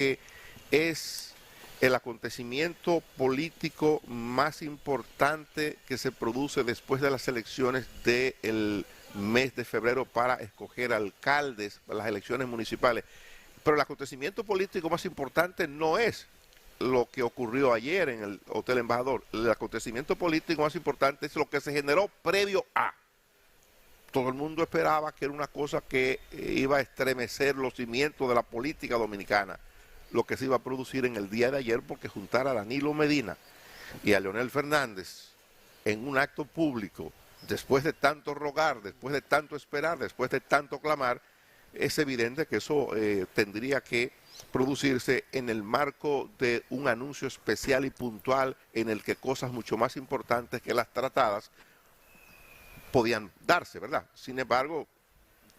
que es el acontecimiento político más importante que se produce después de las elecciones del mes de febrero para escoger alcaldes, las elecciones municipales. Pero el acontecimiento político más importante no es lo que ocurrió ayer en el Hotel Embajador. El acontecimiento político más importante es lo que se generó previo a. Todo el mundo esperaba que era una cosa que iba a estremecer los cimientos de la política dominicana, lo que se iba a producir en el día de ayer, porque juntar a Danilo Medina y a Leonel Fernández en un acto público, después de tanto rogar, después de tanto esperar, después de tanto clamar, es evidente que eso tendría que producirse en el marco de un anuncio especial y puntual en el que cosas mucho más importantes que las tratadas podían darse, ¿verdad? Sin embargo,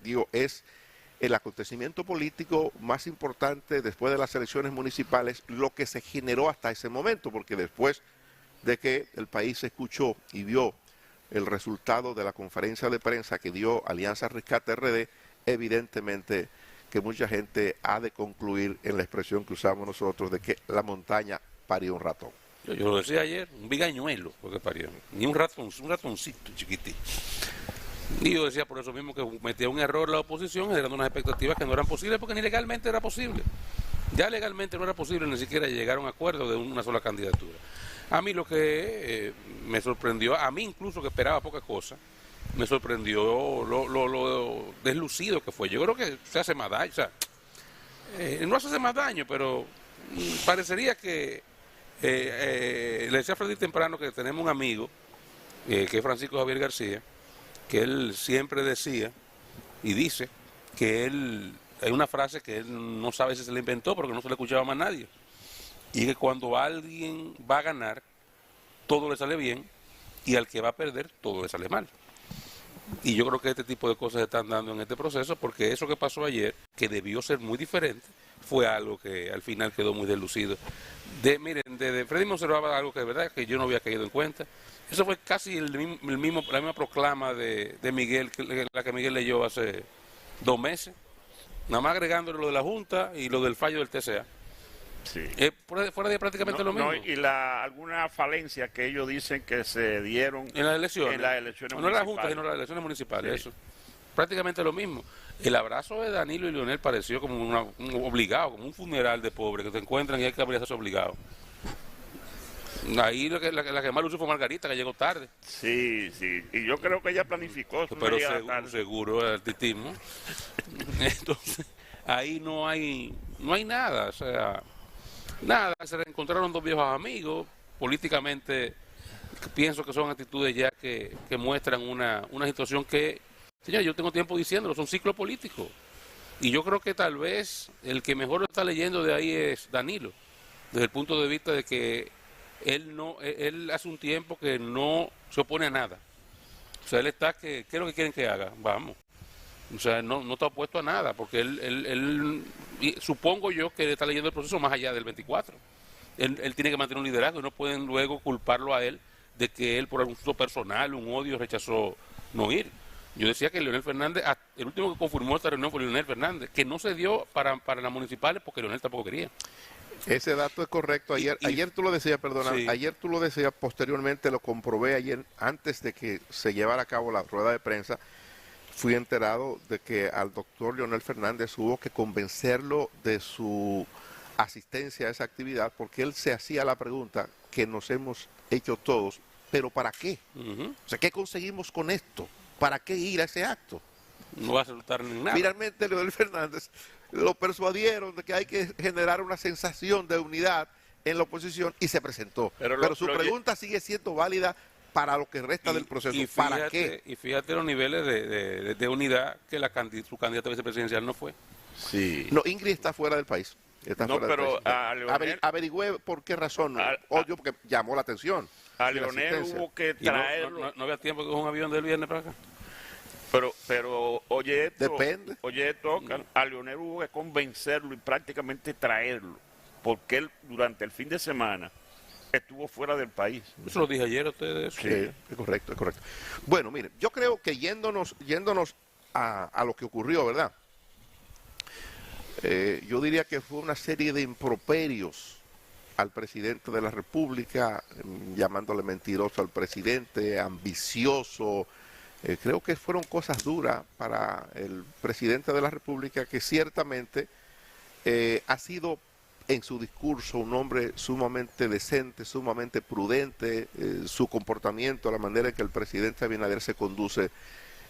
digo, es el acontecimiento político más importante después de las elecciones municipales, lo que se generó hasta ese momento, porque después de que el país escuchó y vio el resultado de la conferencia de prensa que dio Alianza Rescate RD, evidentemente que mucha gente ha de concluir en la expresión que usamos nosotros de que la montaña parió un ratón. Yo lo decía ayer, un bigañuelo porque parió, ni un ratoncito chiquitito. Y yo decía por eso mismo que metía un error la oposición generando unas expectativas que no eran posibles porque ni legalmente era posible. Ya legalmente no era posible ni siquiera llegar a un acuerdo de una sola candidatura. A mí lo que me sorprendió, a mí incluso que esperaba poca cosa, me sorprendió lo deslucido que fue. Yo creo que se hace más daño, o sea, no se hace más daño, pero parecería que, le decía a Freddy temprano que tenemos un amigo, que es Francisco Javier García, que él siempre decía y dice que él, hay una frase que él no sabe si se la inventó porque no se la escuchaba más nadie, y que cuando alguien va a ganar, todo le sale bien, y al que va a perder, todo le sale mal. Y yo creo que este tipo de cosas se están dando en este proceso, porque eso que pasó ayer, que debió ser muy diferente, fue algo que al final quedó muy deslucido. Miren, de Freddy me observaba algo que de verdad que yo no había caído en cuenta. Eso fue casi la misma proclama de Miguel, la que Miguel leyó hace 2 meses, nada más agregándole lo de la Junta y lo del fallo del TCA. Sí. Fuera de prácticamente lo mismo. No, y alguna falencia que ellos dicen que se dieron en las elecciones. No en la Junta, sino en las elecciones municipales. Sí. Eso. Prácticamente lo mismo. El abrazo de Danilo y Leonel pareció como un obligado, como un funeral de pobre que se encuentran y hay que abrirse obligado. Ahí la que más lució fue Margarita, que llegó tarde. Sí, y yo creo que ella planificó. Pero seguro el titismo. Entonces, ahí no hay nada, o sea, nada, se reencontraron 2 viejos amigos, políticamente pienso que son actitudes ya que muestran una situación que, señor, yo tengo tiempo diciéndolo, son ciclos políticos. Y yo creo que tal vez el que mejor lo está leyendo de ahí es Danilo, desde el punto de vista de que él hace un tiempo que no se opone a nada. O sea, él está ¿qué es lo que quieren que haga? Vamos. O sea, no está opuesto a nada, porque él supongo yo que él está leyendo el proceso más allá del 24. Él tiene que mantener un liderazgo y no pueden luego culparlo a él de que él por algún uso personal, un odio, rechazó no ir. Yo decía que Leonel Fernández, el último que confirmó esta reunión fue Leonel Fernández, que no se dio para las municipales porque Leonel tampoco quería. Ese dato es correcto. Ayer tú lo decías, perdona, sí. Ayer tú lo decías, posteriormente lo comprobé ayer, antes de que se llevara a cabo la rueda de prensa, fui enterado de que al doctor Leonel Fernández hubo que convencerlo de su asistencia a esa actividad, porque él se hacía la pregunta que nos hemos hecho todos, ¿pero para qué? O sea, ¿qué conseguimos con esto? ¿Para qué ir a ese acto? No va a resultar en nada. Finalmente Leonel Fernández lo persuadieron de que hay que generar una sensación de unidad en la oposición y se presentó. Pero su pregunta sigue siendo válida para lo que resta del proceso. ¿Para qué? Y fíjate los niveles de unidad que su candidata vicepresidencial no fue. Sí. No, Ingrid está fuera del país. Averigüé por qué razón. Obvio, porque llamó la atención. A Leonel hubo que traerlo. No había tiempo que un avión del viernes para acá. Pero oye esto, depende. Oye esto, a Leonel hubo que convencerlo y prácticamente traerlo, porque él durante el fin de semana estuvo fuera del país. Eso lo dije ayer a ustedes. Sí, es correcto. Bueno, miren, yo creo que yéndonos a lo que ocurrió, ¿verdad? Yo diría que fue una serie de improperios al presidente de la República, llamándole mentiroso al presidente, ambicioso. Creo que fueron cosas duras para el presidente de la República, que ciertamente ha sido en su discurso un hombre sumamente decente, sumamente prudente. Su comportamiento, la manera en que el presidente Abinader se conduce,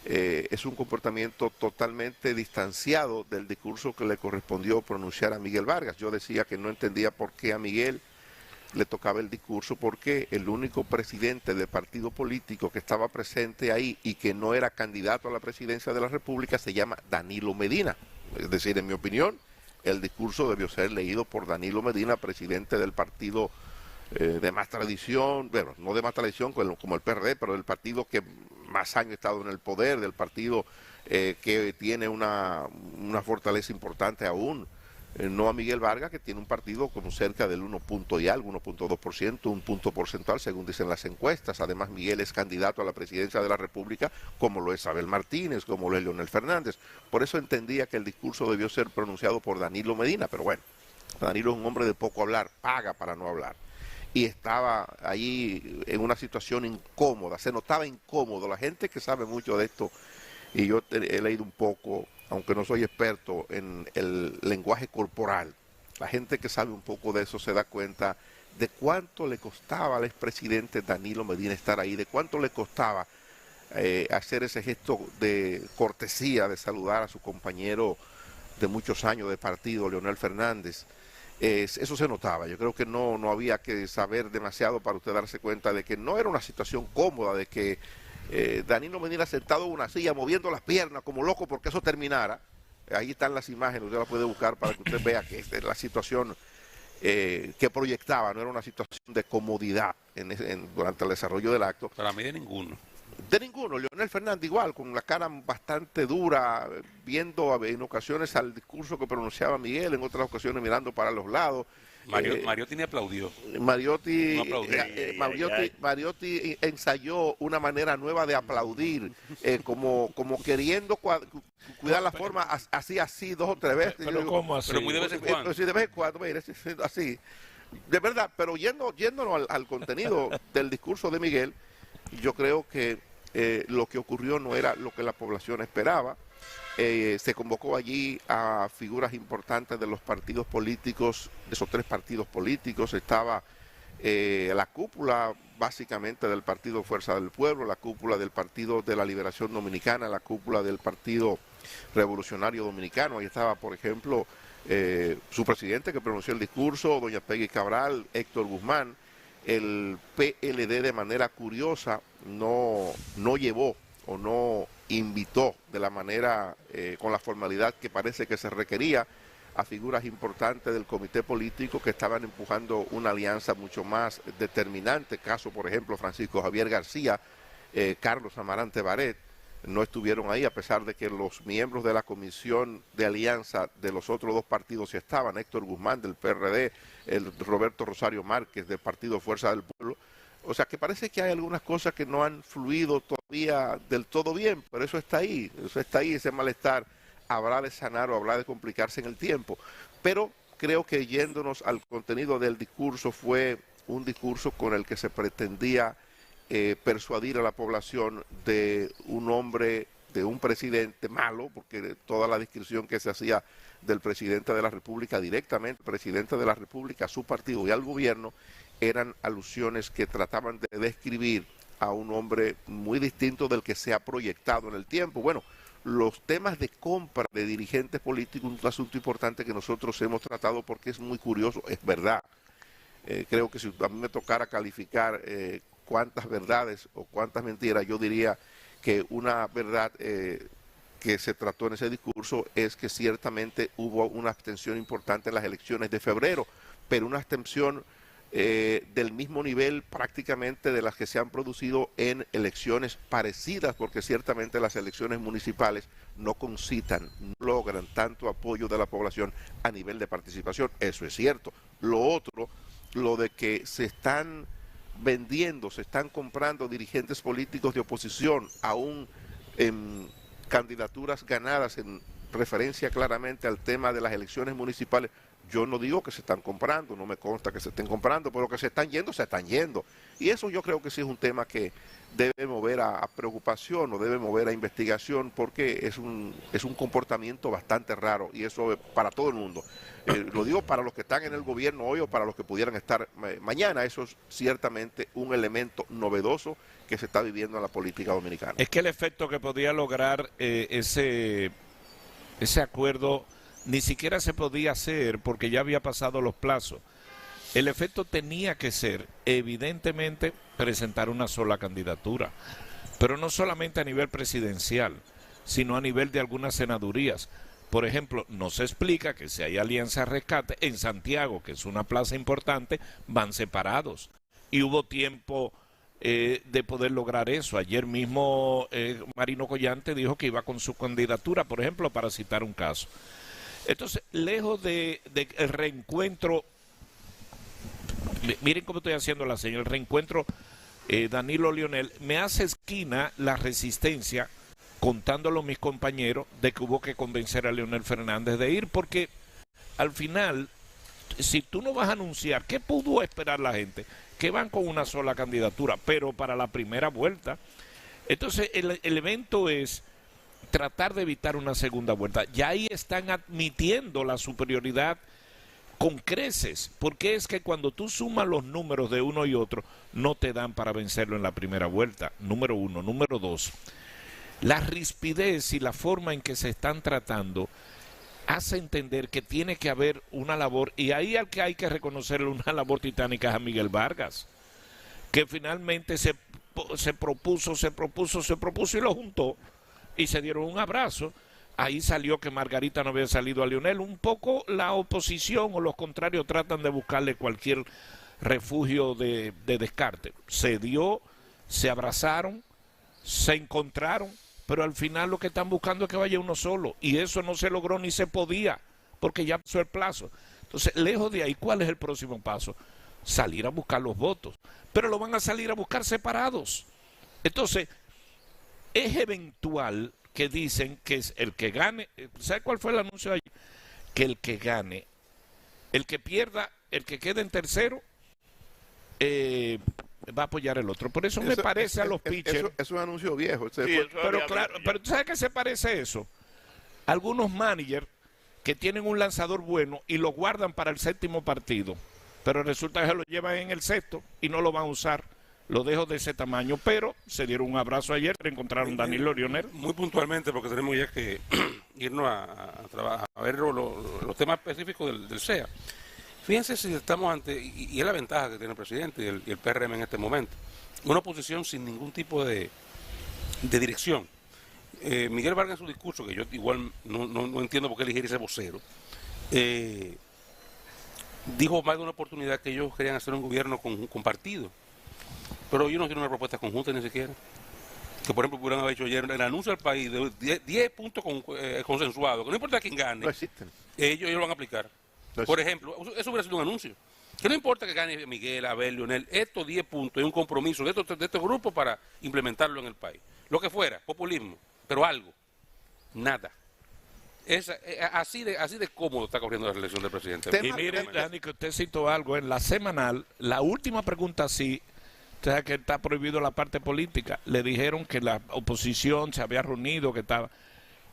es un comportamiento totalmente distanciado del discurso que le correspondió pronunciar a Miguel Vargas. Yo decía que no entendía por qué a Miguel le tocaba el discurso, porque el único presidente del partido político que estaba presente ahí y que no era candidato a la presidencia de la República se llama Danilo Medina. Es decir, en mi opinión, el discurso debió ser leído por Danilo Medina, presidente del partido de más tradición, bueno, no de más tradición como el PRD, pero del partido que más años ha estado en el poder, del partido que tiene una fortaleza importante aún. No a Miguel Vargas, que tiene un partido como cerca del 1 punto y algo, 1.2%, un punto porcentual, según dicen las encuestas. Además, Miguel es candidato a la presidencia de la República, como lo es Abel Martínez, como lo es Leonel Fernández. Por eso entendía que el discurso debió ser pronunciado por Danilo Medina, pero bueno, Danilo es un hombre de poco hablar, paga para no hablar. Y estaba ahí en una situación incómoda, se notaba incómodo. La gente que sabe mucho de esto, y yo he leído un poco, aunque no soy experto en el lenguaje corporal, la gente que sabe un poco de eso se da cuenta de cuánto le costaba al expresidente Danilo Medina estar ahí, de cuánto le costaba hacer ese gesto de cortesía, de saludar a su compañero de muchos años de partido, Leonel Fernández. Eso se notaba. Yo creo que no había que saber demasiado para usted darse cuenta de que no era una situación cómoda, de que Danilo Medina sentado en una silla moviendo las piernas como loco porque eso terminara. Ahí están las imágenes, usted las puede buscar para que usted vea que la situación que proyectaba no era una situación de comodidad durante el desarrollo del acto. Para mí de ninguno. De ninguno. Leonel Fernández igual, con la cara bastante dura, viendo en ocasiones al discurso que pronunciaba Miguel, en otras ocasiones mirando para los lados. Mariotti ni aplaudió. Mariotti, No aplaudió. Mariotti ensayó una manera nueva de aplaudir, como queriendo cuidar la forma, así 2 o 3 veces. Pero ¿cómo así? Pero muy de vez en cuando. Sí, de vez en cuando, mire, así. De verdad, pero yéndonos al contenido del discurso de Miguel, yo creo que lo que ocurrió no era lo que la población esperaba. Se convocó allí a figuras importantes de los partidos políticos, de esos 3 partidos políticos. Estaba la cúpula básicamente del Partido Fuerza del Pueblo, la cúpula del Partido de la Liberación Dominicana, la cúpula del Partido Revolucionario Dominicano. Ahí estaba, por ejemplo, su presidente que pronunció el discurso, doña Peggy Cabral, Héctor Guzmán. El PLD, de manera curiosa, no llevó o no invitó de la manera, con la formalidad que parece que se requería, a figuras importantes del comité político que estaban empujando una alianza mucho más determinante. Caso, por ejemplo, Francisco Javier García, Carlos Amarante Baret, no estuvieron ahí, a pesar de que los miembros de la comisión de alianza de los otros 2 partidos sí estaban: Héctor Guzmán del PRD, el Roberto Rosario Márquez del Partido Fuerza del Pueblo. O sea que parece que hay algunas cosas que no han fluido todavía del todo bien, pero eso está ahí, ese malestar habrá de sanar o habrá de complicarse en el tiempo. Pero creo que, yéndonos al contenido del discurso, fue un discurso con el que se pretendía persuadir a la población de un hombre, de un presidente malo, porque toda la descripción que se hacía del presidente de la República, directamente presidente de la República, a su partido y al gobierno, eran alusiones que trataban de describir a un hombre muy distinto del que se ha proyectado en el tiempo. Bueno, los temas de compra de dirigentes políticos es un asunto importante que nosotros hemos tratado porque es muy curioso, es verdad. Creo que si a mí me tocara calificar cuántas verdades o cuántas mentiras, yo diría que una verdad que se trató en ese discurso es que ciertamente hubo una abstención importante en las elecciones de febrero, pero una abstención del mismo nivel prácticamente de las que se han producido en elecciones parecidas, porque ciertamente las elecciones municipales no concitan, no logran tanto apoyo de la población a nivel de participación. Eso es cierto. Lo otro, lo de que se están vendiendo, se están comprando dirigentes políticos de oposición, aún en candidaturas ganadas en referencia claramente al tema de las elecciones municipales. Yo no digo que se están comprando, no me consta que se estén comprando, pero que se están yendo, se están yendo. Y eso yo creo que sí es un tema que debe mover a preocupación o debe mover a investigación, porque es un comportamiento bastante raro, y eso para todo el mundo. Lo digo para los que están en el gobierno hoy o para los que pudieran estar mañana. Eso es ciertamente un elemento novedoso que se está viviendo en la política dominicana. Es que el efecto que podía lograr ese acuerdo ni siquiera se podía hacer porque ya había pasado los plazos. El efecto tenía que ser, evidentemente, presentar una sola candidatura, pero no solamente a nivel presidencial, sino a nivel de algunas senadurías. Por ejemplo, no se explica que si hay alianza rescate, en Santiago, que es una plaza importante, van separados. Y hubo tiempo de poder lograr eso. Ayer mismo Marino Collante dijo que iba con su candidatura, por ejemplo, para citar un caso. Entonces, lejos de el reencuentro, miren cómo estoy haciendo la señal, el reencuentro Danilo-Leonel, me hace esquina la resistencia, contándolo a mis compañeros, de que hubo que convencer a Leonel Fernández de ir, porque al final, si tú no vas a anunciar, ¿qué pudo esperar la gente? Que van con una sola candidatura, pero para la primera vuelta. Entonces, el evento es tratar de evitar una segunda vuelta. Ya ahí están admitiendo la superioridad con creces, porque es que cuando tú sumas los números de uno y otro, no te dan para vencerlo en la primera vuelta, número uno. Número dos, la rispidez y la forma en que se están tratando hace entender que tiene que haber una labor, y ahí al que hay que reconocerle una labor titánica es a Miguel Vargas, que finalmente se propuso y lo juntó, y se dieron un abrazo. Ahí salió que Margarita no había salido a Leonel. Un poco la oposición o los contrarios tratan de buscarle cualquier refugio de descarte. Se dio, se abrazaron, se encontraron, pero al final lo que están buscando es que vaya uno solo, y eso no se logró ni se podía, porque ya pasó el plazo. Entonces, lejos de ahí, ¿cuál es el próximo paso? Salir a buscar los votos, pero lo van a salir a buscar separados. Entonces, es eventual que dicen que es el que gane. ¿Sabe cuál fue el anuncio de ayer? Que el que gane, el que pierda, el que quede en tercero, va a apoyar el otro. Por eso me parece a los pitchers. Es un anuncio viejo. Pero claro, pero ¿tú sabes qué se parece eso? Algunos managers que tienen un lanzador bueno y lo guardan para el séptimo partido, pero resulta que se lo llevan en el sexto y no lo van a usar. Lo dejo de ese tamaño, pero se dieron un abrazo ayer, encontraron Danilo Leonel. Muy puntualmente, porque tenemos ya que irnos a ver los temas específicos del CEA. Fíjense si estamos ante, y es la ventaja que tiene el presidente y el PRM en este momento, una oposición sin ningún tipo de dirección. Miguel Vargas en su discurso, que yo igual no entiendo por qué elegir ese vocero, dijo más de una oportunidad que ellos querían hacer un gobierno compartido. Pero ellos no tienen una propuesta conjunta ni siquiera. Que por ejemplo pudieran haber hecho ayer el anuncio al país de 10 puntos consensuados, que no importa quién gane, No existen. ellos lo van a aplicar. Por ejemplo, eso hubiera sido un anuncio. Que no importa que gane Miguel, Abel, Leonel, estos 10 puntos es un compromiso de estos grupos para implementarlo en el país. Lo que fuera, populismo, pero algo, nada. Así de cómodo está corriendo la elección del presidente. Y mire, Dani, que usted citó algo en la semanal, la última pregunta sí. O sea, que está prohibido la parte política. Le dijeron que la oposición se había reunido, que estaba.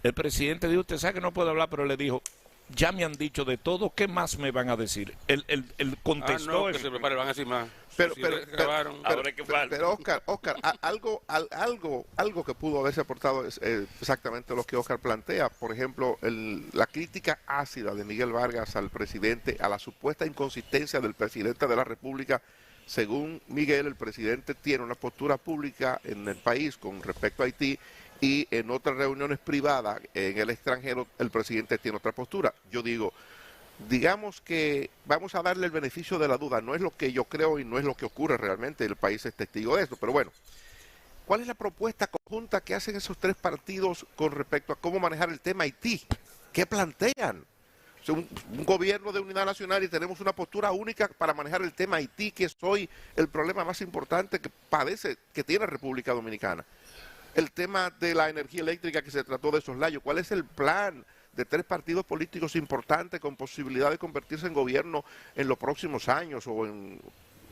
El presidente dijo, usted sabe que no puedo hablar, pero le dijo, ya me han dicho de todo, ¿qué más me van a decir? Él contestó. Que se prepare, van a decir más. Pero Oscar, algo que pudo haberse aportado es exactamente lo que Oscar plantea. Por ejemplo, la crítica ácida de Miguel Vargas al presidente, a la supuesta inconsistencia del presidente de la República. Según Miguel, el presidente tiene una postura pública en el país con respecto a Haití, y en otras reuniones privadas en el extranjero el presidente tiene otra postura. Yo digo, digamos que vamos a darle el beneficio de la duda. No es lo que yo creo y no es lo que ocurre realmente. El país es testigo de esto. Pero bueno, ¿cuál es la propuesta conjunta que hacen esos tres partidos con respecto a cómo manejar el tema Haití? ¿Qué plantean? Un gobierno de unidad nacional y tenemos una postura única para manejar el tema Haití, que es hoy el problema más importante que tiene República Dominicana. El tema de la energía eléctrica que se trató de soslayo, ¿cuál es el plan de 3 partidos políticos importantes con posibilidad de convertirse en gobierno en los próximos años o en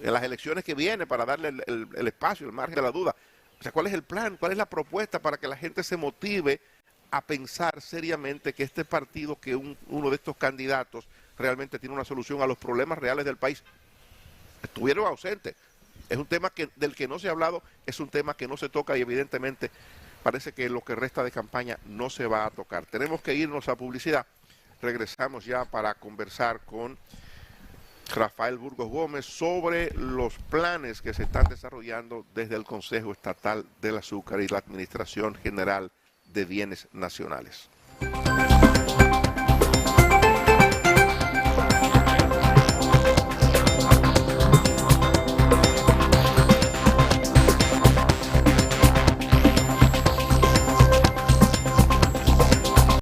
las elecciones que vienen para darle el espacio, el margen de la duda. O sea, ¿cuál es el plan? ¿Cuál es la propuesta para que la gente se motive a pensar seriamente que este partido, que uno de estos candidatos realmente tiene una solución a los problemas reales del país? Estuvieron ausentes. Es un tema del que no se ha hablado, es un tema que no se toca y evidentemente parece que lo que resta de campaña no se va a tocar. Tenemos que irnos a publicidad. Regresamos ya para conversar con Rafael Burgos Gómez sobre los planes que se están desarrollando desde el Consejo Estatal del Azúcar y la Administración General de Bienes Nacionales.